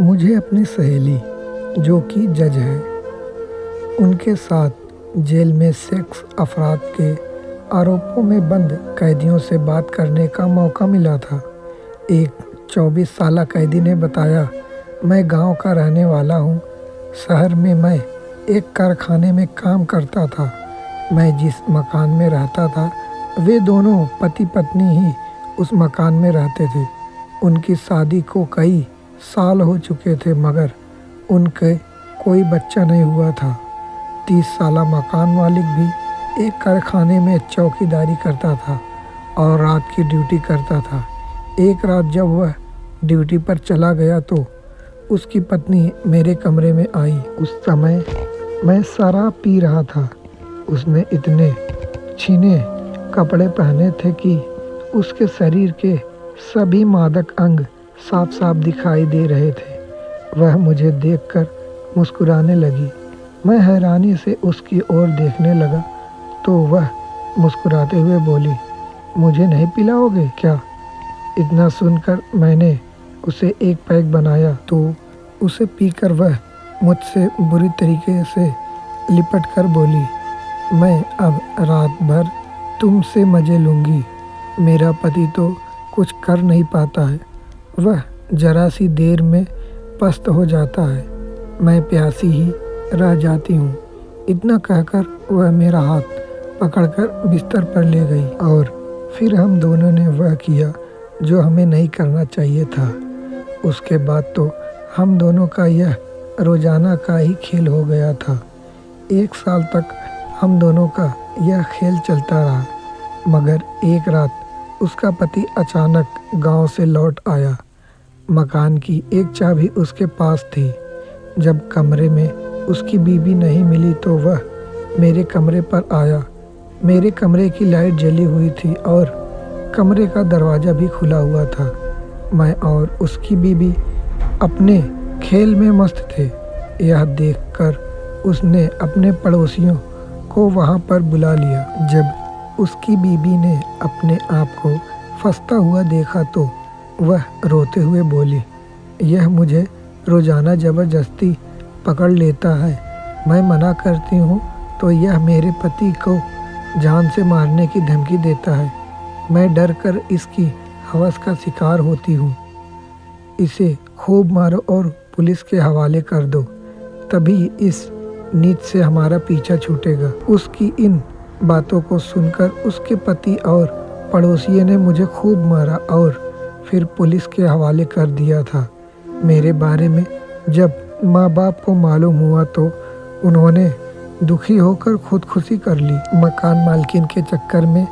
मुझे अपनी सहेली जो कि जज है उनके साथ जेल में सेक्स अपराध के आरोपों में बंद कैदियों से बात करने का मौका मिला था। एक 24 साला कैदी ने बताया, मैं गांव का रहने वाला हूं। शहर में मैं एक कारखाने में काम करता था। मैं जिस मकान में रहता था वे दोनों पति पत्नी ही उस मकान में रहते थे। उनकी शादी को कई साल हो चुके थे मगर उनके कोई बच्चा नहीं हुआ था। 30 साला मकान मालिक भी एक कारखाने में चौकीदारी करता था और रात की ड्यूटी करता था। एक रात जब वह ड्यूटी पर चला गया तो उसकी पत्नी मेरे कमरे में आई। उस समय मैं शराब पी रहा था। उसने इतने छीने कपड़े पहने थे कि उसके शरीर के सभी मादक अंग साफ साफ दिखाई दे रहे थे। वह मुझे देखकर मुस्कुराने लगी। मैं हैरानी से उसकी ओर देखने लगा तो वह मुस्कुराते हुए बोली, मुझे नहीं पिलाओगे क्या? इतना सुनकर मैंने उसे एक पैक बनाया तो उसे पीकर वह मुझसे बुरी तरीके से लिपट कर बोली, मैं अब रात भर तुमसे मज़े लूँगी। मेरा पति तो कुछ कर नहीं पाता है, वह जरा सी देर में पस्त हो जाता है। मैं प्यासी ही रह जाती हूँ। इतना कहकर वह मेरा हाथ पकड़कर बिस्तर पर ले गई और फिर हम दोनों ने वह किया जो हमें नहीं करना चाहिए था। उसके बाद तो हम दोनों का यह रोज़ाना का ही खेल हो गया था। 1 साल तक हम दोनों का यह खेल चलता रहा मगर एक रात उसका पति अचानक गांव से लौट आया। मकान की एक चाबी उसके पास थी। जब कमरे में उसकी बीवी नहीं मिली तो वह मेरे कमरे पर आया। मेरे कमरे की लाइट जली हुई थी और कमरे का दरवाज़ा भी खुला हुआ था। मैं और उसकी बीवी अपने खेल में मस्त थे। यह देखकर उसने अपने पड़ोसियों को वहां पर बुला लिया। जब उसकी बीवी ने अपने आप को फंसता हुआ देखा तो वह रोते हुए बोली, यह मुझे रोज़ाना ज़बरदस्ती पकड़ लेता है। मैं मना करती हूँ तो यह मेरे पति को जान से मारने की धमकी देता है। मैं डर कर इसकी हवस का शिकार होती हूँ। इसे खूब मारो और पुलिस के हवाले कर दो, तभी इस नीच से हमारा पीछा छूटेगा। उसकी इन बातों को सुनकर उसके पति और पड़ोसियों ने मुझे खूब मारा और फिर पुलिस के हवाले कर दिया था। मेरे बारे में जब माँ बाप को मालूम हुआ तो उन्होंने दुखी होकर खुदकुशी कर ली। मकान मालकिन के चक्कर में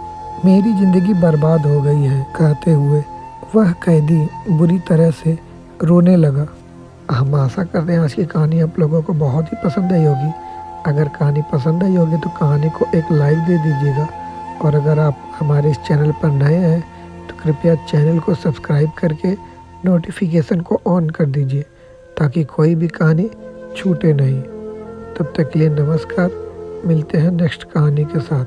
मेरी ज़िंदगी बर्बाद हो गई है, कहते हुए वह कैदी बुरी तरह से रोने लगा। हम आशा करते हैं आज की कहानी आप लोगों को बहुत ही पसंद आई होगी। अगर कहानी पसंद आई होगी तो कहानी को एक लाइक दे दीजिएगा और अगर आप हमारे इस चैनल पर नए हैं तो कृपया चैनल को सब्सक्राइब करके नोटिफिकेशन को ऑन कर दीजिए ताकि कोई भी कहानी छूटे नहीं। तब तक के लिए नमस्कार। मिलते हैं नेक्स्ट कहानी के साथ।